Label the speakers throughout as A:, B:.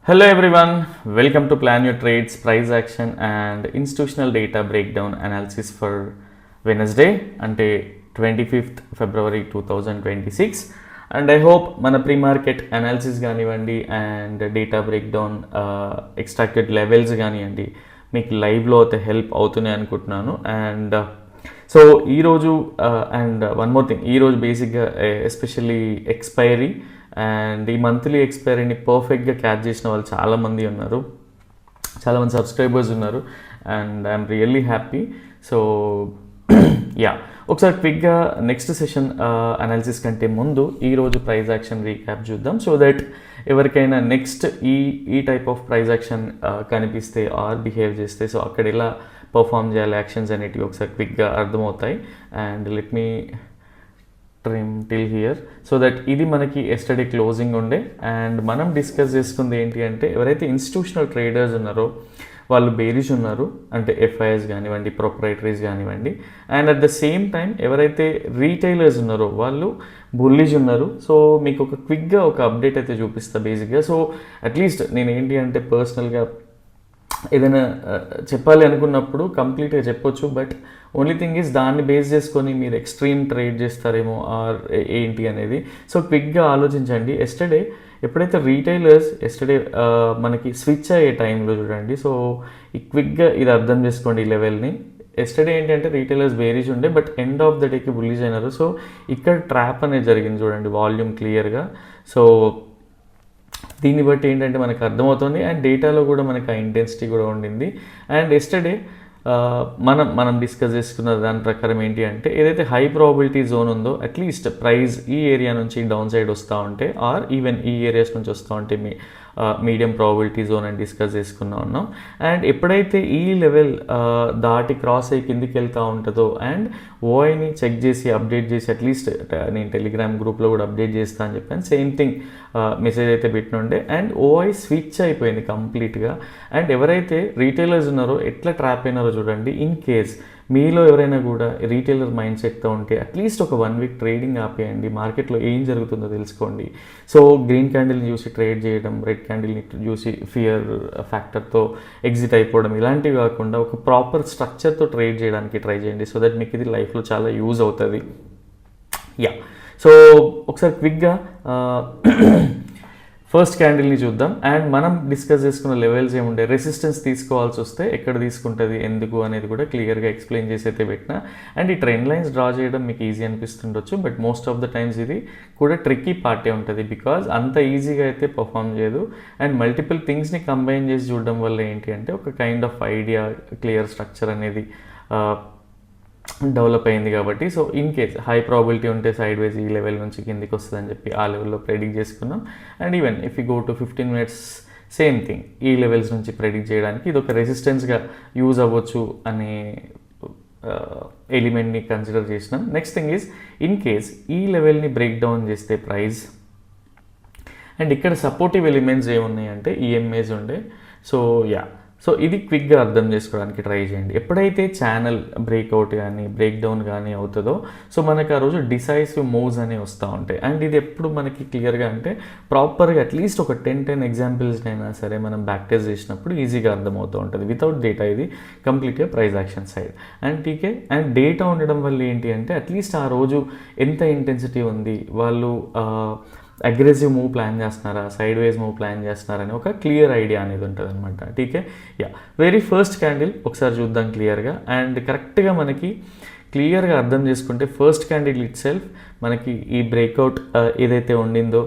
A: Hello everyone, welcome to Plan Your Trades, Price Action and Institutional Data Breakdown Analysis for Wednesday అంటే 25th February 2026 and I hope మన pre market analysis కానివ్వండి and data breakdown extracted levels కానివ్వండి మీకు లైవ్లో అయితే help అవుతున్నాయి అనుకుంటున్నాను. And so ఈరోజు అండ్ వన్ మోర్ థింగ్, ఈరోజు బేసిక్గా ఎస్పెషల్లీ ఎక్స్పైరీ అండ్ ఈ మంత్లీ ఎక్స్పైరీని పర్ఫెక్ట్గా క్యాచ్ చేసిన వాళ్ళు చాలామంది ఉన్నారు, చాలామంది సబ్స్క్రైబర్స్ ఉన్నారు and I'm really happy. So yeah, ఒకసారి క్విక్గా నెక్స్ట్ సెషన్ అనాలిసిస్ కంటే ముందు ఈరోజు ప్రైజ్ యాక్షన్ రీక్యాప్ చూద్దాం. సో దట్ ఎవరికైనా నెక్స్ట్ ఈ టైప్ ఆఫ్ ప్రైజ్ యాక్షన్ కనిపిస్తే ఆర్ బిహేవ్ చేస్తే సో అక్కడ ఎలా పర్ఫామ్ చేయాలి యాక్షన్స్ అనేటివి ఒకసారి క్విక్గా అర్థమవుతాయి. And let me trim till here so that ఇది మనకి ఎస్టర్డే క్లోజింగ్ ఉండే అండ్ మనం డిస్కస్ చేసుకుంది ఏంటి అంటే ఎవరైతే ఇన్స్టిట్యూషనల్ ట్రేడర్స్ ఉన్నారో వాళ్ళు బేరిష్ ఉన్నారు, అంటే ఎఫ్ఐఎస్ కానివ్వండి, ప్రొప్రైటరీస్ కానివ్వండి, and at the same time ఎవరైతే రీటైలర్స్ ఉన్నారో వాళ్ళు బుల్లిష్ ఉన్నారు. సో మీకు ఒక క్విక్గా ఒక అప్డేట్ అయితే చూపిస్తా బేసిక్గా. సో అట్లీస్ట్ నేను ఏంటి అంటే పర్సనల్గా ఏదైనా చెప్పాలి అనుకున్నప్పుడు కంప్లీట్గా చెప్పొచ్చు, బట్ ఓన్లీ థింగ్ ఈజ్ దాన్ని బేస్ చేసుకొని మీరు ఎక్స్ట్రీమ్ ట్రేడ్ చేస్తారేమో ఆర్ ఏంటి అనేది. సో క్విక్గా ఆలోచించండి. ఎస్టర్డే ఎప్పుడైతే రీటైలర్స్ ఎస్టర్డే మనకి స్విచ్ అయ్యే టైంలో చూడండి, సో ఈ క్విక్గా ఇది అర్థం చేసుకోండి ఈ లెవెల్ని. ఎస్టర్డే ఏంటంటే రీటైలర్స్ బేరీజ్ ఉండే బట్ ఎండ్ ఆఫ్ ద డేకి బుల్లిష్ అయినారు. సో ఇక్కడ ట్రాప్ అనేది జరిగింది చూడండి, వాల్యూమ్ క్లియర్గా. సో దీన్ని బట్టి ఏంటంటే మనకు అర్థమవుతుంది అండ్ డేటాలో కూడా మనకు ఆ ఇంటెన్సిటీ కూడా ఉండింది. అండ్ ఎస్టర్డే మనం డిస్కస్ చేసుకున్న దాని ప్రకారం ఏంటి అంటే ఏదైతే హై ప్రాబిలిటీ జోన్ ఉందో అట్లీస్ట్ ప్రైస్ ఈ ఏరియా నుంచి డౌన్ సైడ్ వస్తూ ఉంటే ఆర్ ఈవెన్ ఈ ఏరియాస్ నుంచి వస్తూ ఉంటే మీడియం ప్రాబిలిటీ జోన్ అని డిస్కస్ చేసుకున్నా ఉన్నాం. అండ్ ఎప్పుడైతే ఈ లెవెల్ దాటి క్రాస్ అయ్యి కిందికి వెళ్తూ ఉంటుందో అండ్ ఓఐని చెక్ చేసి అప్డేట్ చేసి అట్లీస్ట్ నేను టెలిగ్రామ్ గ్రూప్లో కూడా అప్డేట్ చేస్తా అని చెప్పాను, సేమ్ థింగ్ మెసేజ్ అయితే పెట్టినుండే అండ్ ఓఐ స్విచ్ అయిపోయింది కంప్లీట్గా. అండ్ ఎవరైతే రీటైలర్స్ ఉన్నారో ఎట్లా ట్రాప్ అయినారో చూడండి. ఇన్ కేస్ మీలో ఎవరైనా కూడా రీటైలర్ మైండ్ సెట్తో ఉంటే అట్లీస్ట్ ఒక 1 వీక్ ట్రేడింగ్ ఆపేయండి, మార్కెట్లో ఏం జరుగుతుందో తెలుసుకోండి. సో గ్రీన్ క్యాండిల్ని చూసి ట్రేడ్ చేయడం, రెడ్ క్యాండిల్ని చూసి ఫియర్ ఫ్యాక్టర్తో ఎగ్జిట్ అయిపోవడం ఇలాంటివి కాకుండా ఒక ప్రాపర్ స్ట్రక్చర్తో ట్రేడ్ చేయడానికి ట్రై చేయండి. సో దట్ మీకు ఇది లైఫ్లో చాలా యూజ్ అవుతుంది. యా, సో ఒకసారి క్విక్గా ఫస్ట్ క్యాండిల్ని చూద్దాం. అండ్ మనం డిస్కస్ చేసుకున్న లెవెల్స్ ఏముండే, రెసిస్టెన్స్ తీసుకోవాల్సి వస్తే ఎక్కడ తీసుకుంటుంది ఎందుకు అనేది కూడా క్లియర్గా ఎక్స్ప్లెయిన్ చేసి అయితే పెట్టిన. అండ్ ఈ ట్రెండ్ లైన్స్ డ్రా చేయడం మీకు ఈజీ అనిపిస్తుండొచ్చు, but most of the times ఇది కూడా ట్రిక్కీ పార్టే ఉంటుంది బికాజ్ అంత ఈజీగా అయితే పర్ఫామ్ చేయదు. అండ్ మల్టిపుల్ థింగ్స్ని కంబైన్ చేసి చూడడం వల్ల ఏంటి అంటే ఒక kind of idea, clear structure అనేది డెవలప్ అయింది కాబట్టి. So in case high probability ఉంటే సైడ్ వైజ్ ఈ లెవెల్ నుంచి కిందికి వస్తుందని చెప్పి ఆ లెవెల్లో ప్రెడిక్ట్ చేసుకున్నాం. And even if you go to 15 minutes same thing, ఈ లెవెల్స్ నుంచి ప్రెడిక్ట్ చేయడానికి ఇది ఒక రెసిస్టెన్స్గా యూజ్ అవ్వచ్చు అనే ఎలిమెంట్ని కన్సిడర్ చేసినాం. Next thing is in case ఈ లెవెల్ని బ్రేక్ డౌన్ చేస్తే ప్రైస్ అండ్ ఇక్కడ సపోర్టివ్ ఎలిమెంట్స్ ఏమున్నాయంటే ఈఎంఏస్ ఉండే. సో యా, సో ఇది క్విక్గా అర్థం చేసుకోవడానికి ట్రై చేయండి. ఎప్పుడైతే ఛానల్ బ్రేక్అవుట్ కానీ బ్రేక్ డౌన్ కానీ అవుతుందో సో మనకు ఆ రోజు డిసైసివ్ మూవ్స్ అనేవి వస్తూ ఉంటాయి. అండ్ ఇది ఎప్పుడు మనకి క్లియర్గా అంటే ప్రాపర్గా అట్లీస్ట్ ఒక 10 ఎగ్జాంపుల్స్నైనా సరే మనం బ్యాక్ టెస్ట్ చేసినప్పుడు ఈజీగా అర్థమవుతూ ఉంటుంది. వితౌట్ డేటా ఇది కంప్లీట్గా price action side. And TK and data ఉండడం వల్ల ఏంటి అంటే అట్లీస్ట్ ఆ రోజు ఎంత ఇంటెన్సిటీ ఉంది, వాళ్ళు అగ్రెసివ్ మూవ్ ప్లాన్ చేస్తున్నారా, సైడ్ వైజ్ మూవ్ ప్లాన్ చేస్తున్నారని ఒక క్లియర్ ఐడియా అనేది ఉంటుంది అనమాట. టీకే, యా, వెరీ ఫస్ట్ క్యాండిల్ ఒకసారి చూద్దాం క్లియర్గా. అండ్ కరెక్ట్గా మనకి క్లియర్గా అర్థం చేసుకుంటే ఫస్ట్ క్యాండిల్ ఇట్ సెల్ఫ్ మనకి ఈ బ్రేక్అవుట్ ఏదైతే ఉండిందో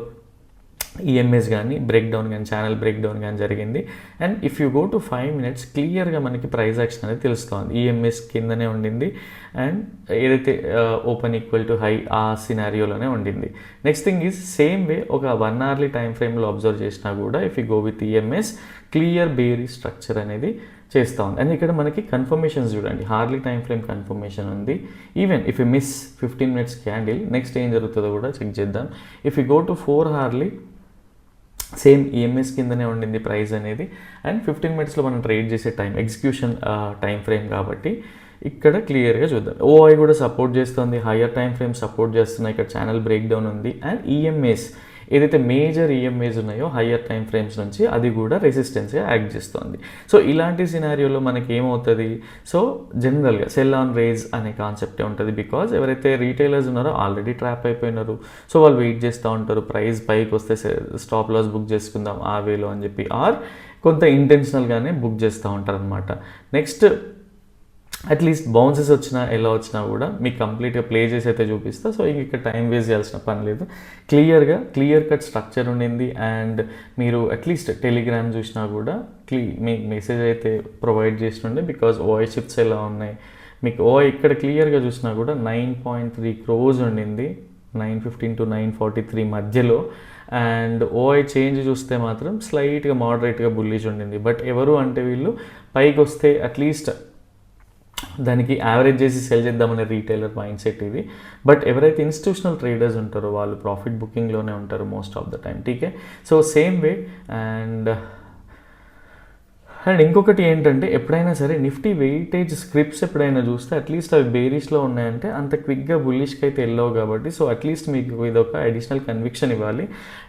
A: ఈఎంఎస్ కానీ బ్రేక్ డౌన్ కానీ ఛానల్ బ్రేక్ డౌన్ కానీ జరిగింది. And if you go to 5 minutes క్లియర్గా మనకి ప్రైస్ యాక్షన్ అనేది తెలుస్తుంది. ఈఎంఎస్ కిందనే ఉండింది అండ్ ఏదైతే ఓపెన్ ఈక్వల్ టు హై ఆ సినారియోలోనే ఉండింది. Next thing is same way ఒక 1 hourly టైం ఫ్రేమ్లో అబ్జర్వ్ చేసినా కూడా if you go with EMs clear bearish structure అనేది చేస్తూ ఉంది. అండ్ ఇక్కడ మనకి కన్ఫర్మేషన్స్ చూడండి, హార్లీ టైం ఫ్రేమ్ కన్ఫర్మేషన్ ఉంది. Even if you miss 15 minutes candle next ఏం జరుగుతుందో కూడా చెక్ చేద్దాం. If you go to 4 hourly same EMs కిందనే ఉండింది ప్రైస్ అనేది. అండ్ 15 minutesలో మనం ట్రేడ్ చేసే టైం ఎగ్జిక్యూషన్ టైం ఫ్రేమ్ కాబట్టి ఇక్కడ క్లియర్గా చూద్దాం. ఓఐ కూడా సపోర్ట్ చేస్తుంది, హయ్యర్ టైం ఫ్రేమ్ సపోర్ట్ చేస్తున్నాయి, ఇక్కడ ఛానల్ బ్రేక్ డౌన్ ఉంది. అండ్ ఈఎంఎస్ ఏదైతే మేజర్ ఈఎంఐస్ ఉన్నాయో హయ్యర్ టైం ఫ్రేమ్స్ నుంచి అది కూడా రెసిస్టెన్స్గా యాక్ట్ చేస్తుంది. సో ఇలాంటి సినారియోలో మనకి ఏమవుతుంది, సో జనరల్గా సెల్ ఆన్ రేజ్ అనే కాన్సెప్టే ఉంటుంది. బికాజ్ ఎవరైతే రీటైలర్స్ ఉన్నారో ఆల్రెడీ ట్రాప్ అయిపోయినారు. సో వాళ్ళు వెయిట్ చేస్తూ ఉంటారు, ప్రైస్ పైకి వస్తే స్టాప్ లాస్ బుక్ చేసుకుందాం ఆ వేలో అని చెప్పి, ఆర్ కొంత ఇంటెన్షనల్గానే బుక్ చేస్తూ ఉంటారు అనమాట. నెక్స్ట్ అట్లీస్ట్ బౌన్సెస్ వచ్చినా ఎలా వచ్చినా కూడా మీకు కంప్లీట్గా ప్లే చేసి అయితే చూపిస్తా. సో ఇక్కడ టైం వేస్ట్ చేయాల్సిన పని లేదు, క్లియర్ కట్ స్ట్రక్చర్ ఉండింది. అండ్ మీరు అట్లీస్ట్ టెలిగ్రామ్ చూసినా కూడా మీకు మెసేజ్ అయితే ప్రొవైడ్ చేస్తుండే, బికాజ్ ఓఐ షిఫ్ట్స్ ఎలా ఉన్నాయి మీకు ఓఐ ఇక్కడ క్లియర్గా చూసినా కూడా 9.3 crores ఉండింది 915 to 943 మధ్యలో. అండ్ ఓఐ చేంజ్ చూస్తే మాత్రం స్లైట్గా మోడరేట్గా బుల్లిష్ ఉండింది. బట్ ఎవరు అంటే వీళ్ళు పైకి వస్తే అట్లీస్ట్ దానికి యావరేజ్ చేసి సెల్ చేద్దామనే రీటైలర్ మైండ్ సెట్ ఇది. బట్ ఎవరైతే ఇన్స్టిట్యూషనల్ ట్రేడర్స్ ఉంటారో వాళ్ళు ప్రాఫిట్ బుకింగ్లోనే ఉంటారు most of the time. TK, so same way. And ఇంకొకటి ఏంటంటే ఎప్పుడైనా సరే నిఫ్టీ వెయిటేజ్ స్క్రిప్ట్స్ ఎప్పుడైనా చూస్తే అట్లీస్ట్ అవి బేరిష్లో ఉన్నాయంటే అంత క్విక్గా బుల్లిష్కి అయితే వెళ్ళవు కాబట్టి, సో అట్లీస్ట్ మీకు ఇది ఒక అడిషనల్ కన్విక్షన్ ఇవ్వాలి.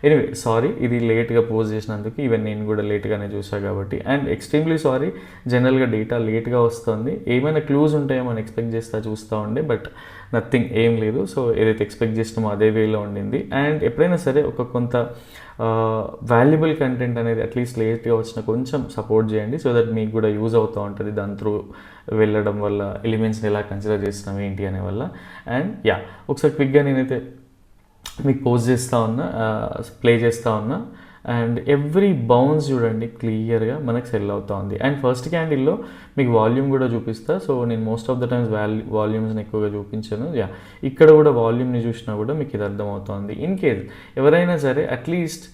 A: ఎనీవే సారీ ఇది లేట్గా పోస్ట్ చేసినందుకు, ఈవెన్ నేను కూడా లేట్గానే చూసాను కాబట్టి. అండ్ ఎక్స్ట్రీమ్లీ సారీ, జనరల్గా డేటా లేట్గా వస్తుంది, ఏమైనా క్లూస్ ఉంటాయో మనం ఎక్స్పెక్ట్ చేస్తా చూస్తూ ఉండే, బట్ నథింగ్ ఏం లేదు. సో ఏదైతే ఎక్స్పెక్ట్ చేసినామో అదే వేలో ఉండింది. అండ్ ఎప్పుడైనా సరే ఒక కొంత వాల్యుబుల్ కంటెంట్ అనేది అట్లీస్ట్ లేట్గా వచ్చిన కొంచెం సపోర్ట్ చేయండి, సో దట్ మీకు కూడా యూజ్ అవుతూ ఉంటుంది దాని త్రూ వెళ్ళడం వల్ల, ఎలిమెంట్స్ని ఎలా కన్సిడర్ చేస్తున్నాం ఏంటి అనే వల్ల. అండ్ ఒకసారి క్విక్గా నేనైతే మీకు పోస్ట్ చేస్తూ ఉన్నా, ప్లే చేస్తూ ఉన్నా. అండ్ ఎవ్రీ బౌన్స్ చూడండి క్లియర్గా మనకు సెల్ అవుతూ ఉంది. అండ్ ఫస్ట్ క్యాండిల్లో మీకు వాల్యూమ్ కూడా చూపిస్తా. సో నేను మోస్ట్ ఆఫ్ ద టైమ్స్ వాల్యూమ్స్ని ఎక్కువగా చూపించాను. ఇక్కడ కూడా వాల్యూమ్ని చూసినా కూడా మీకు ఇది అర్థమవుతుంది. ఇన్ కేస్ ఎవరైనా సరే అట్లీస్ట్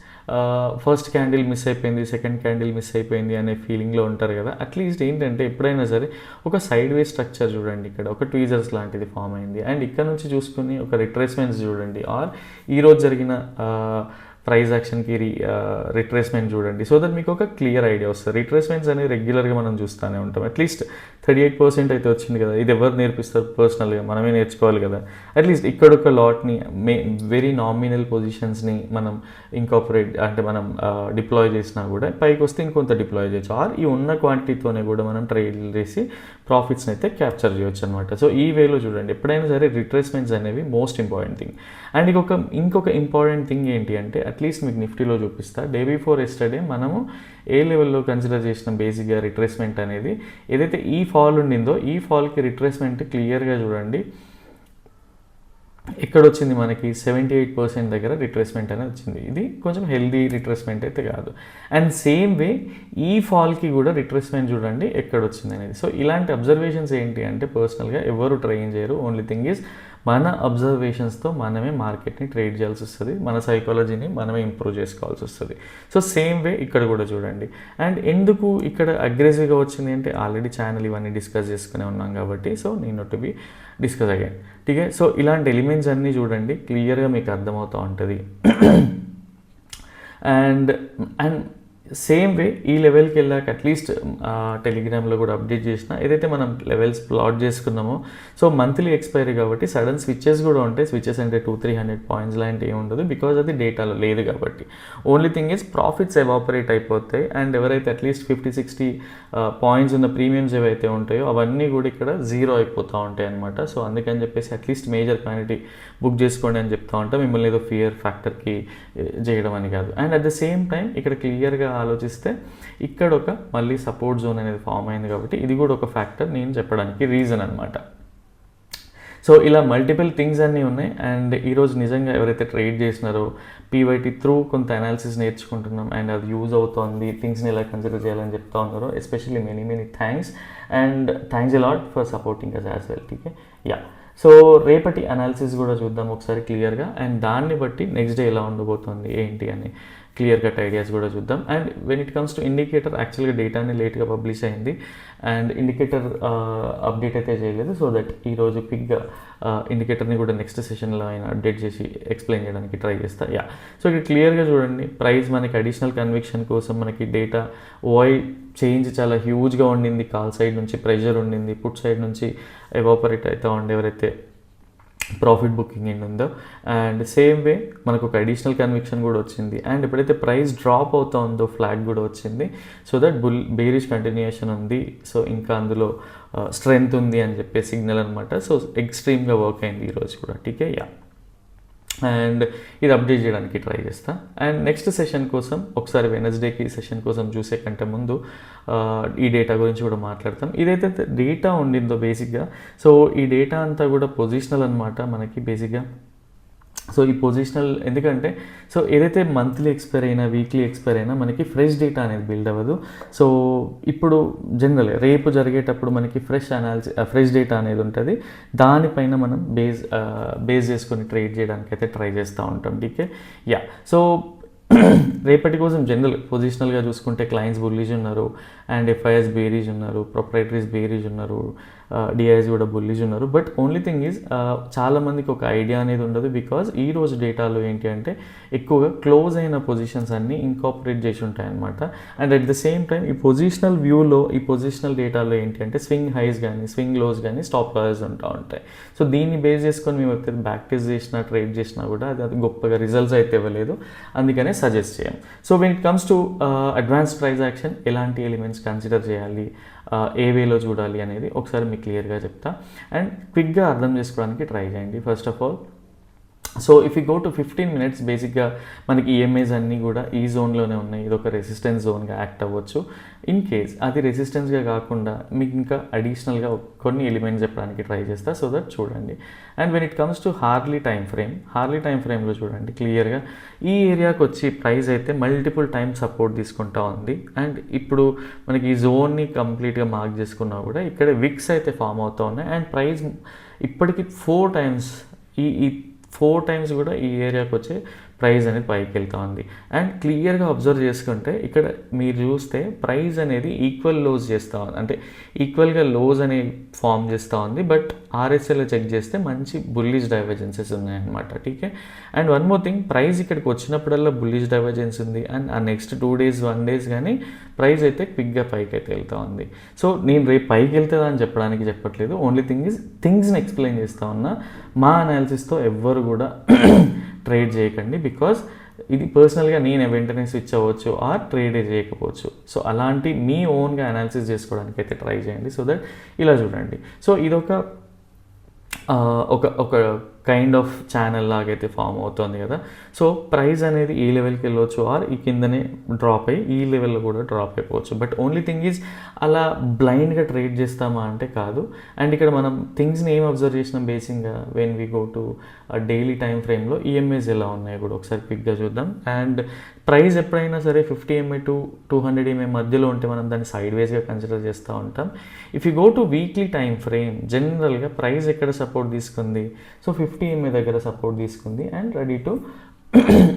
A: ఫస్ట్ క్యాండిల్ మిస్ అయిపోయింది, సెకండ్ క్యాండిల్ మిస్ అయిపోయింది అనే ఫీలింగ్లో ఉంటారు కదా, అట్లీస్ట్ ఏంటంటే ఎప్పుడైనా సరే ఒక సైడ్ వే స్ట్రక్చర్ చూడండి, ఇక్కడ ఒక ట్వీజర్స్ లాంటిది ఫామ్ అయింది. అండ్ ఇక్కడ నుంచి చూసుకుని ఒక రిట్రేస్మెంట్స్ చూడండి, ఆర్ ఈరోజు జరిగిన ప్రైస్ యాక్షన్కి రిట్రేస్మెంట్ చూడండి, సో దట్ మీకు ఒక క్లియర్ ఐడియా వస్తుంది. రిట్రేస్మెంట్స్ అనేవి రెగ్యులర్గా మనం చూస్తూనే ఉంటాం. అట్లీస్ట్ 38% అయితే వచ్చింది కదా, ఇది ఎవరు నేర్పిస్తారు, పర్సనల్గా మనమే నేర్చుకోవాలి కదా. అట్లీస్ట్ ఇక్కడ ఒక లాట్ని వెరీ నామినల్ పొజిషన్స్ని మనం ఇంకాపరేట్ అంటే మనం డిప్లాయ్ చేసినా కూడా పైకి వస్తే ఇంకొంత డిప్లాయ్ చేయొచ్చు, ఆర్ ఈ ఉన్న క్వాంటిటీతోనే కూడా మనం ట్రేడ్ చేసి ప్రాఫిట్స్ని అయితే క్యాప్చర్ చేయొచ్చు అనమాట. సో ఈ వేలో చూడండి ఎప్పుడైనా సరే రిట్రేస్మెంట్స్ అనేవి మోస్ట్ ఇంపార్టెంట్ థింగ్. అండ్ ఇంకొక ఇంపార్టెంట్ థింగ్ ఏంటి అంటే అట్లీస్ట్ మీకు నిఫ్టీలో చూపిస్తా, డే బిఫోర్ ఎస్టర్డే మనము ఏ లెవెల్లో కన్సిడర్ చేసిన బేసిక్గా రిట్రేస్మెంట్ అనేది, ఏదైతే ఈ ఫాల్ ఉండిందో ఈ ఫాల్కి రిట్రేస్మెంట్ క్లియర్గా చూడండి ఎక్కడ వచ్చింది మనకి 78% దగ్గర రిట్రేస్మెంట్ అనేది వచ్చింది. ఇది కొంచెం హెల్దీ రిట్రేస్మెంట్ అయితే కాదు. అండ్ సేమ్ వే ఈ ఫాల్కి కూడా రిట్రేస్మెంట్ చూడండి ఎక్కడ వచ్చింది అనేది. సో ఇలాంటి అబ్జర్వేషన్స్ ఏంటి అంటే పర్సనల్గా ఎవరు ట్రైన్ చేయరు, ఓన్లీ థింగ్ ఈజ్ మన అబ్జర్వేషన్స్తో మనమే మార్కెట్ని ట్రేడ్ చేయాల్సి వస్తుంది, మన సైకాలజీని మనమే ఇంప్రూవ్ చేసుకోవాల్సి వస్తుంది. సో సేమ్ వే ఇక్కడ కూడా చూడండి. అండ్ ఎందుకు ఇక్కడ అగ్రెసివ్గా వచ్చింది అంటే ఆల్రెడీ ఛానల్ ఇవన్నీ డిస్కస్ చేసుకునే ఉన్నాం కాబట్టి, సో నేను టు బి డిస్కస్ అయ్యాను. ఠీకే, సో ఇలాంటి ఎలిమెంట్స్ అన్నీ చూడండి క్లియర్గా మీకు అర్థమవుతూ ఉంటుంది. అండ్ సేమ్ వే ఈ లెవెల్కి వెళ్ళాక అట్లీస్ట్ టెలిగ్రామ్లో కూడా అప్డేట్ చేసిన ఏదైతే మనం లెవెల్స్ ప్లాట్ చేసుకున్నామో, సో మంత్లీ ఎక్స్పైరీ కాబట్టి సడన్ స్విచెస్ కూడా ఉంటాయి. స్విచెస్ అంటే 200-300 పాయింట్స్ లాంటి ఏమి ఉండదు, బికాజ్ అది డేటాలో లేదు కాబట్టి. Only thing is profits evaporate అయిపోతాయి. అండ్ ఎవరైతే అట్లీస్ట్ 50-60 పాయింట్స్ ఉన్న ప్రీమియమ్స్ ఏవైతే ఉంటాయో అవన్నీ కూడా ఇక్కడ జీరో అయిపోతూ ఉంటాయి అనమాట. సో అందుకని చెప్పేసి అట్లీస్ట్ మేజర్ క్వాంటిటీ బుక్ చేసుకోండి అని చెప్తా ఉంటాం, మిమ్మల్ని ఏదో ఫియర్ ఫ్యాక్టర్కి చేయడం అని కాదు. And at the same time ఇక్కడ క్లియర్గా ఆలోచిస్తే ఇక్కడ ఒక మళ్ళీ సపోర్ట్ జోన్ అనేది ఫామ్ అయింది కాబట్టి ఇది కూడా ఒక ఫ్యాక్టర్ నేను చెప్పడానికి రీజన్ అనమాట. సో ఇలా మల్టిపుల్ థింగ్స్ అన్నీ ఉన్నాయి. అండ్ ఈరోజు నిజంగా ఎవరైతే ట్రేడ్ చేసినారో పీవైటీ త్రూ కొంత అనాలిసిస్ నేర్చుకుంటున్నాం అండ్ అది యూజ్ అవుతుంది, థింగ్స్ని ఎలా కన్సిడర్ చేయాలని చెప్తా ఉన్నారో especially many thanks. And thanks a lot for supporting us as well. ఠీకే, సో రేపటి అనాలిసిస్ కూడా చూద్దాం ఒకసారి క్లియర్గా. అండ్ దాన్ని బట్టి నెక్స్ట్ డే ఎలా ఉండబోతుంది ఏంటి అని క్లియర్ కట్ ఐడియాస్ కూడా చూద్దాం. And when it comes to indicator, యాక్చువల్గా డేటాని లేట్గా పబ్లిష్ అయింది అండ్ ఇండికేటర్ అప్డేట్ అయితే చేయలేదు. సో దట్ ఈరోజు క్విక్గా ఇండికేటర్ని కూడా నెక్స్ట్ సెషన్లో అయినా అప్డేట్ చేసి ఎక్స్ప్లెయిన్ చేయడానికి ట్రై చేస్తా. సో ఇక్కడ క్లియర్గా చూడండి ప్రైస్ మనకి అడిషనల్ కన్విక్షన్ కోసం మనకి డేటా ఓఐ చేంజ్ చాలా హ్యూజ్గా ఉండింది, కాల్ సైడ్ నుంచి ప్రెషర్ ఉండింది, పుట్ సైడ్ నుంచి ఎవాపరేట్ అవుతూ ఉండే ఎవరైతే ప్రాఫిట్ బుకింగ్ ఏంటి ఉందో. అండ్ సేమ్ వే మనకు ఒక అడిషనల్ కన్విక్షన్ కూడా వచ్చింది. అండ్ ఎప్పుడైతే ప్రైస్ డ్రాప్ అవుతా ఉందో ఫ్లాగ్ కూడా వచ్చింది. సో దట్ బేరిష్ కంటిన్యూషన్ ఉంది. సో ఇంకా అందులో స్ట్రెంగ్త్ ఉంది అని చెప్పే సిగ్నల్ అనమాట. సో ఎక్స్ట్రీమ్గా వర్క్ అయింది ఈరోజు కూడా. టీకే యా, అండ్ ఇది అప్డేట్ చేయడానికి ట్రై చేస్తా. అండ్ నెక్స్ట్ సెషన్ కోసం ఒకసారి వెనస్డేకి సెషన్ కోసం చూసే కంటే ముందు ఈ డేటా గురించి కూడా మాట్లాడతాం. ఇదైతే డేటా ఉండిందో బేసిక్గా, సో ఈ డేటా అంతా కూడా పొజిషనల్ అనమాట మనకి బేసిక్గా. సో ఈ పొజిషనల్ ఎందుకంటే సో ఏదైతే మంత్లీ ఎక్స్పైర్ అయినా వీక్లీ ఎక్స్పైర్ అయినా మనకి ఫ్రెష్ డేటా అనేది బిల్డ్ అవ్వదు. సో ఇప్పుడు జనరల్ రేపు జరిగేటప్పుడు మనకి ఫ్రెష్ డేటా అనేది ఉంటుంది. దానిపైన మనం బేస్ చేసుకొని ట్రేడ్ చేయడానికి అయితే ట్రై చేస్తూ ఉంటాం. టీకే యా, సో రేపటి కోసం జనరల్ పొజిషనల్గా చూసుకుంటే క్లయింట్స్ బుల్లిష్ ఉన్నారు, అండ్ ఎఫ్ఐఎస్ బేరీజ్ ఉన్నారు, ప్రొప్రైటరీస్ బేరీజ్ ఉన్నారు, డిఐఎస్ కూడా బుల్లిష్ ఉన్నారు. బట్ ఓన్లీ థింగ్ ఈజ్ చాలామందికి ఒక ఐడియా అనేది ఉండదు. బికాజ్ ఈ రోజు డేటాలో ఏంటి అంటే ఎక్కువగా క్లోజ్ అయిన పొజిషన్స్ అన్నీ ఇంకాపరేట్ చేసి ఉంటాయన్నమాట. And at the same time ఈ పొజిషనల్ వ్యూలో ఈ పొజిషనల్ డేటాలో ఏంటి అంటే స్వింగ్ హైస్ కానీ స్వింగ్ లోస్ కానీ స్టాప్ లాసెస్ ఉంటూ ఉంటాయి. సో దీన్ని బేస్ చేసుకొని మేము ఎప్పుడైతే బ్యాక్ టెస్ట్ చేసినా ట్రేడ్ చేసినా కూడా అది గొప్పగా రిజల్ట్స్ అయితే ఇవ్వలేదు. అందుకనే సజెస్ట్ చేయం. So when it comes to advance price action ఎలాంటి ఎలిమెంట్స్ కన్సిడర్ చేయాలి, ఏ వేలో చూడాలి అనేది ఒకసారి మీకు క్లియర్గా చెప్తా. అండ్ క్విక్గా అర్థం చేసుకోవడానికి ట్రై చేయండి. First of all, so if you go to 15 minutes బేసిక్గా మనకి ఈఎంఐస్ అన్నీ కూడా ఈ జోన్లోనే ఉన్నాయి. ఇది ఒక రెసిస్టెన్స్ జోన్గా యాక్ట్ అవ్వచ్చు. ఇన్ కేస్ అది రెసిస్టెన్స్గా కాకుండా మీకు ఇంకా అడిషనల్గా కొన్ని ఎలిమెంట్స్ చెప్పడానికి ట్రై చేస్తా, సో దట్ చూడండి. And when it comes to Harley time ఫ్రేమ్లో చూడండి క్లియర్గా ఈ ఏరియాకి వచ్చి ప్రైస్ అయితే మల్టిపుల్ టైమ్స్ సపోర్ట్ తీసుకుంటా ఉంది. అండ్ ఇప్పుడు మనకి ఈ జోన్ని కంప్లీట్గా మార్క్ చేసుకున్నా కూడా ఇక్కడ విక్స్ అయితే ఫామ్ అవుతూ ఉన్నాయి. అండ్ ప్రైస్ ఇప్పటికి 4 times ఈ 4 times కూడా ఈ ఏరియాకి వచ్చి ప్రైస్ అనేది పైకి వెళ్తూ ఉంది. అండ్ క్లియర్గా అబ్జర్వ్ చేసుకుంటే ఇక్కడ మీరు చూస్తే ప్రైస్ అనేది ఈక్వల్ లోస్ చేస్తూ ఉంది, అంటే ఈక్వల్గా లోస్ అనేవి ఫామ్ చేస్తూ ఉంది. బట్ ఆర్ఎస్ఎల్లో చెక్ చేస్తే మంచి బుల్లిష్ డైవర్జెన్సెస్ ఉన్నాయన్నమాట. టీకే, and one more thing, price ఇక్కడికి వచ్చినప్పుడల్లా బుల్లిష్ డైవర్జెన్స్ ఉంది. అండ్ ఆ నెక్స్ట్ 2 days 1 days కానీ ప్రైస్ అయితే క్విక్గా పైకి అయితే వెళ్తూ ఉంది. సో నేను రేపు పైకి వెళ్తుందా అని చెప్పడానికి చెప్పట్లేదు. ఓన్లీ థింగ్స్ని ఎక్స్ప్లెయిన్ చేస్తూ ఉన్నా. మా అనాలిసిస్తో ఎవ్వరు కూడా ట్రేడ్ చేయకండి. బికాజ్ ఇది పర్సనల్గా నేను వెంటనే స్విచ్ అవ్వచ్చు ఆర్ ట్రేడే చేయకపోవచ్చు. సో అలాంటి మీ ఓన్గా అనాలిసిస్ చేసుకోవడానికి అయితే ట్రై చేయండి. సో దట్ ఇలా చూడండి. సో ఇదొక ఒక కైండ్ ఆఫ్ ఛానల్ లాగైతే ఫామ్ అవుతుంది కదా. సో ప్రైస్ అనేది ఈ లెవెల్కి వెళ్ళవచ్చు ఆర్ ఈ కిందనే డ్రాప్ అయ్యి ఈ లెవెల్లో కూడా డ్రాప్ అయిపోవచ్చు. బట్ ఓన్లీ థింగ్ ఈజ్ అలా బ్లైండ్గా ట్రేడ్ చేస్తామా అంటే కాదు. అండ్ ఇక్కడ మనం థింగ్స్ని ఏం అబ్జర్వ్ చేసినాం బేసిక్గా when we go to daily time ఫ్రేమ్లో ఈఎంఐస్ ఎలా ఉన్నాయో కూడా ఒకసారి క్విక్గా చూద్దాం. అండ్ ప్రైస్ ఎప్పుడైనా సరే 50 MA to 200 MA మధ్యలో ఉంటే మనం దాన్ని సైడ్ వేస్గా కన్సిడర్ చేస్తూ ఉంటాం. If you go two weekly time frame జనరల్గా ప్రైస్ ఎక్కడ సపోర్ట్ తీసుకుంది, సో 50 MA దగ్గర సపోర్ట్ తీసుకుంది అండ్ రెడీ టు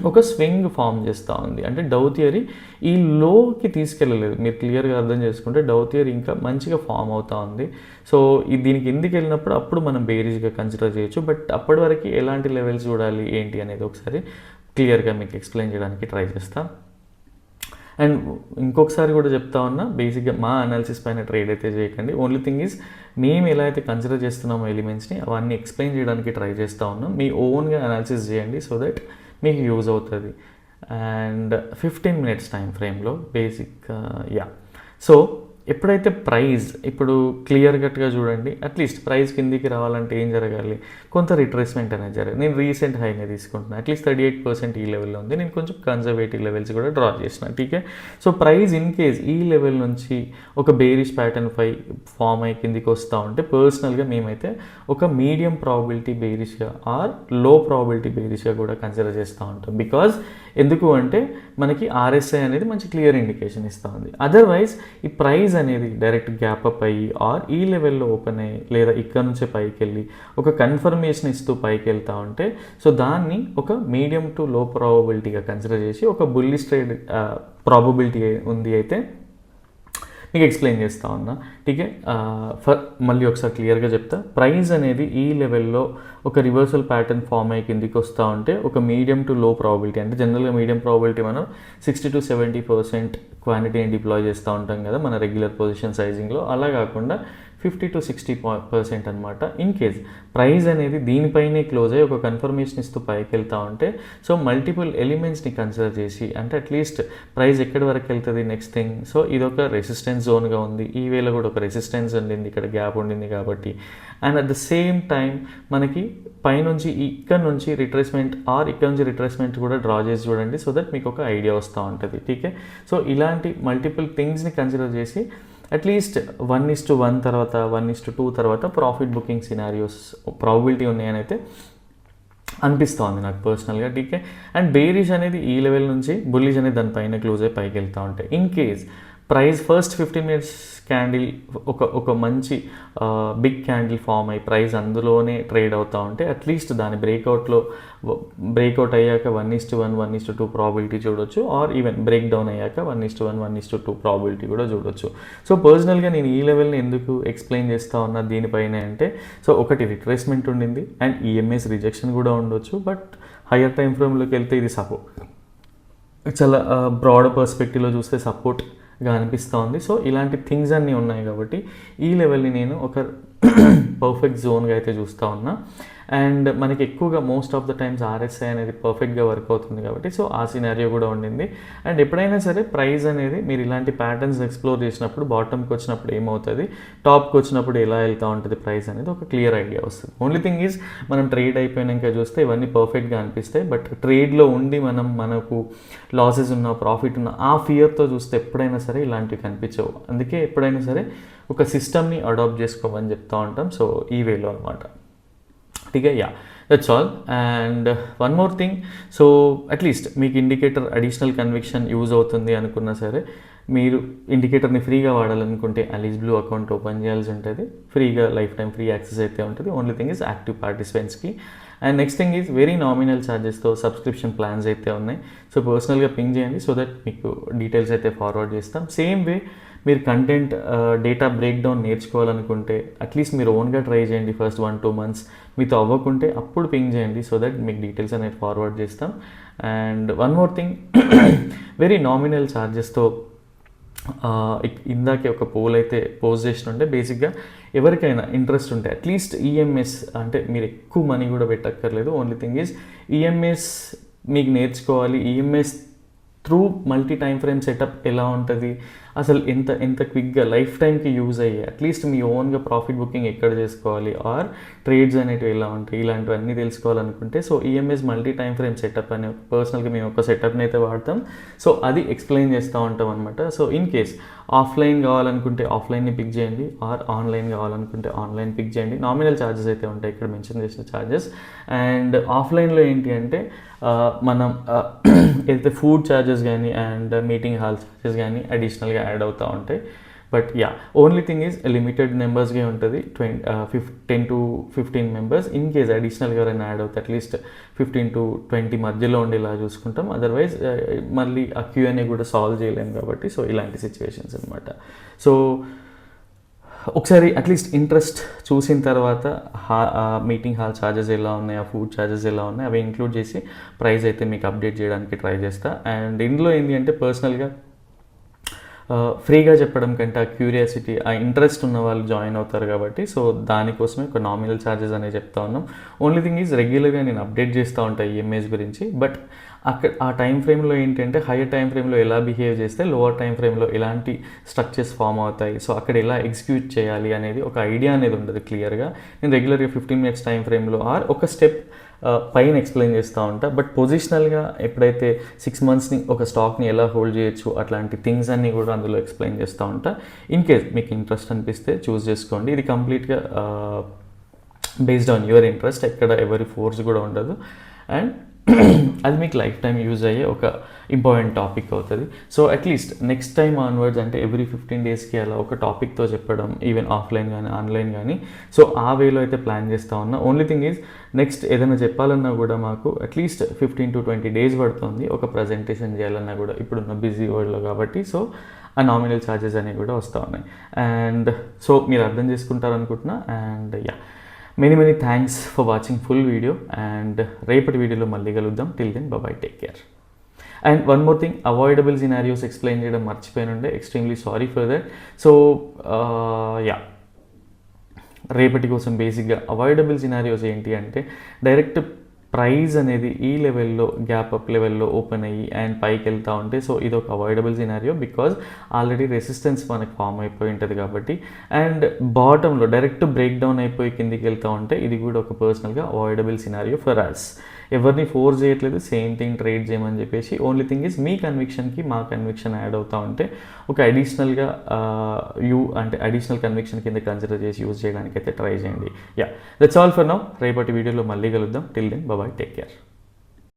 A: ఒక స్వింగ్ ఫామ్ చేస్తూ ఉంది. అంటే డౌ థియరీ ఈ లోకి తీసుకెళ్ళలేదు. మీరు క్లియర్గా అర్థం చేసుకుంటే డౌ థియరీ ఇంకా మంచిగా ఫామ్ అవుతూ ఉంది. సో దీనికి ఎందుకు వెళ్ళినప్పుడు అప్పుడు మనం బేరీజ్గా కన్సిడర్ చేయొచ్చు. బట్ అప్పటి వరకు ఎలాంటి లెవెల్స్ చూడాలి ఏంటి అనేది ఒకసారి క్లియర్గా మీకు ఎక్స్ప్లెయిన్ చేయడానికి ట్రై చేస్తా. అండ్ ఇంకొకసారి కూడా చెప్తా ఉన్నా, బేసిక్గా మా అనాలిసిస్ పైన ట్రేడ్ అయితే చేయకండి. ఓన్లీ థింగ్ ఈజ్ మేము ఎలా అయితే కన్సిడర్ చేస్తున్నామో ఎలిమెంట్స్ని అవన్నీ ఎక్స్ప్లెయిన్ చేయడానికి ట్రై చేస్తూ ఉన్నాం. మీ ఓన్గా అనాలిసిస్ చేయండి సో దట్ మీకు యూజ్ అవుతుంది. అండ్ 15 minutes టైం ఫ్రేమ్లో బేసిక్ సో ఎప్పుడైతే ప్రైస్ ఇప్పుడు క్లియర్ కట్గా చూడండి, అట్లీస్ట్ ప్రైస్ కిందికి రావాలంటే ఏం జరగాలి, కొంత రిట్రేస్మెంట్ అనేది జరగాలి. నేను రీసెంట్ హైనే తీసుకుంటున్నాను, అట్లీస్ట్ 38% ఈ లెవెల్లో ఉంది. నేను కొంచెం కన్జర్వేటివ్ లెవెల్స్ కూడా డ్రా చేసిన. టీకే, సో ప్రైస్ ఇన్ కేస్ ఈ లెవెల్ నుంచి ఒక బేరిష్ ప్యాటర్న్ ఫామ్ అయ్యి కిందికి వస్తూ ఉంటే పర్సనల్గా మేమైతే ఒక మీడియం ప్రాబిలిటీ బేరిష్గా ఆర్ లో ప్రాబిలిటీ బేరిష్గా కూడా కన్సిడర్ చేస్తూ ఉంటాం. బికాజ్ ఎందుకు అంటే మనకి ఆర్ఎస్ఐ అనేది మంచి క్లియర్ ఇండికేషన్ ఇస్తూ ఉంది. అదర్వైజ్ ఈ ప్రైస్ అనేది డైరెక్ట్ గ్యాప్ అప్ అయ్యి ఆర్ ఈ లెవెల్లో ఓపెన్ అయ్యి లేదా ఇక్కడ నుంచే పైకి వెళ్ళి ఒక కన్ఫర్మేషన్ ఇస్తూ పైకి వెళ్తూ ఉంటే సో దాన్ని ఒక మీడియం టు లో ప్రాబబిలిటీగా కన్సిడర్ చేసి ఒక బుల్లిష్ ట్రేడ్ ప్రాబబిలిటీ ఉంది అయితే మీకు ఎక్స్ప్లెయిన్ చేస్తూ ఉన్నా. టీకే, మళ్ళీ ఒకసారి క్లియర్గా చెప్తా. ప్రైస్ అనేది ఈ లెవెల్లో ఒక రివర్సల్ ప్యాటర్న్ ఫామ్ అయ్యి కిందికి వస్తూ ఉంటే ఒక మీడియం టు లో ప్రాబిలిటీ, అంటే జనరల్గా మీడియం ప్రాబిలిటీ మనం 60 to 70% క్వాంటిటీని డిప్లాయ్ చేస్తూ ఉంటాం కదా మన రెగ్యులర్ పొజిషన్ సైజింగ్లో. అలా కాకుండా 50-60% అనమాట. ఇన్ కేస్ ప్రైస్ అనేది దీనిపైనే క్లోజ్ అయ్యి ఒక కన్ఫర్మేషన్ ఇస్తూ పైకి వెళ్తూ ఉంటే సో మల్టిపుల్ ఎలిమెంట్స్ని కన్సిడర్ చేసి అంటే అట్లీస్ట్ ప్రైస్ ఎక్కడి వరకు వెళ్తుంది నెక్స్ట్ థింగ్. సో ఇది ఒక రెసిస్టెన్స్ జోన్గా ఉంది, ఈ వేళ కూడా ఒక రెసిస్టెన్స్ ఉండింది, ఇక్కడ గ్యాప్ ఉండింది కాబట్టి. And at the same time మనకి పైనుంచి ఇక్కడ నుంచి రిట్రేస్మెంట్ ఇక్కడ నుంచి రిట్రేస్మెంట్ కూడా డ్రా చేసి చూడండి, సో దట్ మీకు ఒక ఐడియా వస్తూ ఉంటుంది. ఠీకే. సో ఇలాంటి మల్టిపుల్ థింగ్స్ని కన్సిడర్ చేసి అట్లీస్ట్ 1:1 తర్వాత 1:2 తర్వాత ప్రాఫిట్ బుకింగ్ సినారియోస్ ప్రాబిలిటీ ఉన్నాయని అయితే అనిపిస్తుంది నాకు పర్సనల్గా. టీకే. అండ్ బేరిష్ అనేది ఈ లెవెల్ నుంచి, బుల్లిష్ అనేది దానిపైన క్లోజ్ అయ్యి పైకి వెళ్తూ ఉంటాయి. In case price first 15 minutes candle ఒక మంచి బిగ్ క్యాండిల్ ఫామ్ అయ్యి ప్రైస్ అందులోనే ట్రేడ్ అవుతూ ఉంటే అట్లీస్ట్ దాని బ్రేక్అవుట్ అయ్యాక 1:1, 1:2 ప్రాబిలిటీ చూడొచ్చు, ఆర్ ఈవెన్ బ్రేక్ డౌన్ అయ్యాక 1:1, 1:2 ప్రాబిలిటీ కూడా చూడొచ్చు. సో పర్సనల్గా నేను ఈ లెవెల్ని ఎందుకు ఎక్స్ప్లెయిన్ చేస్తూ ఉన్నా దీనిపైన అంటే, సో ఒకటి రిట్రేస్మెంట్ ఉండింది అండ్ ఈఎంఎస్ రిజెక్షన్ కూడా ఉండొచ్చు, బట్ హయ్యర్ టైం ఫ్రేమ్లోకి వెళ్తే ఇది సపోర్ట్, చాలా బ్రాడ్ పర్స్పెక్టివ్లో చూస్తే సపోర్ట్గా అనిపిస్తూ ఉంది. సో ఇలాంటి థింగ్స్ అన్నీ ఉన్నాయి కాబట్టి ఈ లెవెల్ని నేను ఒక పర్ఫెక్ట్ జోన్గా అయితే చూస్తూ ఉన్నా. అండ్ మనకి ఎక్కువగా most of the times RSI అనేది పర్ఫెక్ట్గా వర్క్ అవుతుంది కాబట్టి సో ఆ సినారియో కూడా ఉండింది. అండ్ ఎప్పుడైనా సరే ప్రైస్ అనేది మీరు ఇలాంటి ప్యాటర్న్స్ ఎక్స్ప్లోర్ చేసినప్పుడు బాటమ్కి వచ్చినప్పుడు ఏమవుతుంది, టాప్కి వచ్చినప్పుడు ఎలా వెళ్తూ ఉంటుంది ప్రైస్ అనేది ఒక క్లియర్ ఐడియా వస్తుంది. ఓన్లీ థింగ్ ఈజ్ మనం ట్రేడ్ అయిపోయాక చూస్తే ఇవన్నీ పర్ఫెక్ట్గా అనిపిస్తాయి, బట్ ట్రేడ్లో ఉండి మనకు లాసెస్ ఉన్న ప్రాఫిట్ ఉన్న ఆ ఫియర్తో చూస్తే ఎప్పుడైనా సరే ఇలాంటివి కనిపించవు. అందుకే ఎప్పుడైనా సరే ఒక సిస్టమ్ని అడాప్ట్ చేసుకోమని చెప్తూ ఉంటాం. సో ఈ వేలో అనమాట. ఠీకే. Yeah, that's all. And one more thing, so at least మీకు ఇండికేటర్ అడిషనల్ కన్విక్షన్ యూజ్ అవుతుంది అనుకున్నా సరే మీరు ఇండికేటర్ని ఫ్రీగా వాడాలనుకుంటే అలీస్ బ్లూ అకౌంట్ ఓపెన్ చేయాల్సి ఉంటుంది. ఫ్రీగా లైఫ్ టైం ఫ్రీ యాక్సెస్ అయితే ఉంటుంది. ఓన్లీ థింగ్ ఈజ్ యాక్టివ్ పార్టిసిపెంట్స్కి. And next thing is very nominal ఛార్జెస్తో సబ్స్క్రిప్షన్ ప్లాన్స్ అయితే ఉన్నాయి. సో పర్సనల్గా పింగ్ చేయండి, సో దట్ మీకు డీటెయిల్స్ అయితే ఫార్వర్డ్ చేస్తాం. సేమ్ వే మీరు content data break down నేర్చుకోవాలనుకుంటే at least మీరు ఓన్గా ట్రై చేయండి ఫస్ట్ 1-2 months. మీతో అవ్వకుంటే అప్పుడు పింగ్ చేయండి, సో దట్ మీకు డీటెయిల్స్ అనేది ఫార్వర్డ్ చేస్తాం. And one more thing, very nominal ఛార్జెస్తో ఇందాకే ఒక పోల్ అయితే పోస్ట్ చేసినుంటే బేసిక్గా ఎవరికైనా ఇంట్రెస్ట్ ఉంటే అట్లీస్ట్ ఈఎంఎస్ అంటే మీరు ఎక్కువ మనీ కూడా పెట్టక్కర్లేదు. ఓన్లీ థింగ్ ఈజ్ ఈఎంఎస్ మీకు నేర్చుకోవాలి. EMS through multi time frame setup ఎలా ఉంటుంది, అసలు ఎంత క్విక్గా లైఫ్ టైంకి యూజ్ అయ్యే అట్లీస్ట్ మీ ఓన్గా ప్రాఫిట్ బుకింగ్ ఎక్కడ చేసుకోవాలి, ఆర్ ట్రేడ్స్ అనేటివి ఎలా ఉంటాయి, ఇలాంటివన్నీ తెలుసుకోవాలనుకుంటే so EMS multi time frame setup అనే పర్సనల్గా మేము ఒక సెటప్ని అయితే వాడతాం. సో అది ఎక్స్ప్లెయిన్ చేస్తూ ఉంటాం అనమాట. సో ఇన్ కేస్ ఆఫ్లైన్ కావాలనుకుంటే ఆఫ్లైన్ని పిక్ చేయండి, ఆర్ ఆన్లైన్ కావాలనుకుంటే ఆన్లైన్ పిక్ చేయండి. నామినల్ ఛార్జెస్ అయితే ఉంటాయి ఇక్కడ మెన్షన్ చేసిన ఛార్జెస్. అండ్ ఆఫ్లైన్లో ఏంటి అంటే మనం ఏదైతే ఫుడ్ ఛార్జెస్ కానీ అండ్ మీటింగ్ హాల్ ఛార్జెస్ కానీ అడిషనల్గా యాడ్ అవుతూ ఉంటాయి. But yeah, only thing is limited నెంబర్స్గా ఉంటుంది, 10-15 members. ఇన్ కేస్ అడిషనల్గా ఎవరైనా యాడ్ అవుతే అట్లీస్ట్ 15-20 మధ్యలో ఉండేలా చూసుకుంటాం. అదర్వైజ్ మళ్ళీ ఆ Q&A కూడా సాల్వ్ చేయలేము కాబట్టి సో ఇలాంటి సిచ్యువేషన్స్ అనమాట. సో ఒకసారి అట్లీస్ట్ ఇంట్రెస్ట్ చూసిన తర్వాత మీటింగ్ హాల్ ఛార్జెస్ ఎలా ఉన్నాయి, ఆ ఫుడ్ ఛార్జెస్ ఎలా ఉన్నాయి అవి ఇంక్లూడ్ చేసి ప్రైస్ అయితే మీకు అప్డేట్ చేయడానికి ట్రై చేస్తా. అండ్ ఇందులో ఏంటి అంటే పర్సనల్గా ఫ్రీగా చెప్పడం కంటే ఆ క్యూరియాసిటీ, ఆ ఇంట్రెస్ట్ ఉన్న వాళ్ళు జాయిన్ అవుతారు కాబట్టి సో దానికోసమే ఒక నామినల్ ఛార్జెస్ అనేవి చెప్తా ఉన్నాం. ఓన్లీ థింగ్ ఈజ్ రెగ్యులర్గా నేను అప్డేట్ చేస్తూ ఉంటాను ఈఎంఐస్ గురించి. బట్ అక్కడ ఆ టైం ఫ్రేమ్లో ఏంటంటే హైయర్ టైం ఫ్రేమ్లో ఎలా బిహేవ్ చేస్తే లోవర్ టైం ఫ్రేమ్లో ఎలాంటి స్ట్రక్చర్స్ ఫామ్ అవుతాయి, సో అక్కడ ఎలా ఎగ్జిక్యూట్ చేయాలి అనేది ఒక ఐడియా అనేది ఉండదు క్లియర్గా. నేను రెగ్యులర్గా 15 minutes టైం ఫ్రేమ్లో ఆర్ ఒక స్టెప్ పైన ఎక్స్ప్లెయిన్ చేస్తూ ఉంటా. బట్ పొజిషనల్గా ఎప్పుడైతే 6 monthsని ఒక స్టాక్ని ఎలా హోల్డ్ చేయొచ్చు అట్లాంటి థింగ్స్ అన్నీ కూడా అందులో ఎక్స్ప్లెయిన్ చేస్తూ ఉంటా. ఇన్ కేస్ మీకు ఇంట్రెస్ట్ అనిపిస్తే చూస్ చేసుకోండి. ఇది కంప్లీట్గా బేస్డ్ ఆన్ యువర్ ఇంట్రెస్ట్, ఎక్కడ ఎవరి ఫోర్స్ కూడా ఉండదు. అండ్ అది మీకు లైఫ్ టైం యూజ్ అయ్యే ఒక ఇంపార్టెంట్ టాపిక్ అవుతుంది. So at least next time onwards అంటే ఎవ్రీ 15 daysకి అలా ఒక టాపిక్తో చెప్పడం, ఈవెన్ ఆఫ్లైన్ కానీ ఆన్లైన్ కానీ సో ఆ వేలో అయితే ప్లాన్ చేస్తూ ఉన్నా. ఓన్లీ థింగ్ ఈజ్ నెక్స్ట్ ఏదైనా చెప్పాలన్నా కూడా మాకు అట్లీస్ట్ 15-20 days పడుతుంది ఒక ప్రజెంటేషన్ చేయాలన్నా కూడా ఇప్పుడున్న బిజీ వరల్డ్లో కాబట్టి. సో ఆ నామినల్ ఛార్జెస్ అనేవి కూడా వస్తూ ఉన్నాయి. అండ్ సో మీరు అర్థం చేసుకుంటారనుకుంటున్నా. And yeah, many thanks for watching full video. And రేపటి వీడియోలో మళ్ళీ కలుద్దాం. Till then bye, take care. And one more thing, avoidable scenarios explain చేయడం మర్చిపోయినుండే, ఎక్స్ట్రీమ్లీ sorry for that. So yeah, రేపటి కోసం బేసిక్గా అవాయిడబుల్ సినారియోస్ ఏంటి అంటే డైరెక్ట్ ప్రైస్ అనేది ఈ లెవెల్లో గ్యాప్ అప్ లెవెల్లో ఓపెన్ అయ్యి అండ్ పైకి వెళ్తూ ఉంటే సో ఇది ఒక avoidable scenario because already resistance మనకు ఫామ్ అయిపోయి ఉంటుంది కాబట్టి. అండ్ బాటంలో డైరెక్ట్ బ్రేక్ డౌన్ అయిపోయి కిందికి వెళ్తూ ఉంటే ఇది కూడా ఒక పర్సనల్గా అవాయిడబుల్ సినారియో ఫర్ అస్. ఎవరిని ఫోర్స్ చేయట్లేదు సేమ్ థింగ్ ట్రేడ్ చేయమని చెప్పేసి. ఓన్లీ థింగ్ ఈజ్ మీ కన్విక్షన్కి మా కన్విక్షన్ యాడ్ అవుతూ ఉంటే ఒక అడిషనల్గా అంటే అడిషనల్ కన్విక్షన్ కింద కన్సిడర్ చేసి యూజ్ చేయడానికి అయితే ట్రై చేయండి. Yeah, that's all for now. రేపటి వీడియోలో మళ్ళీ కలుద్దాం. Till then bye, take care.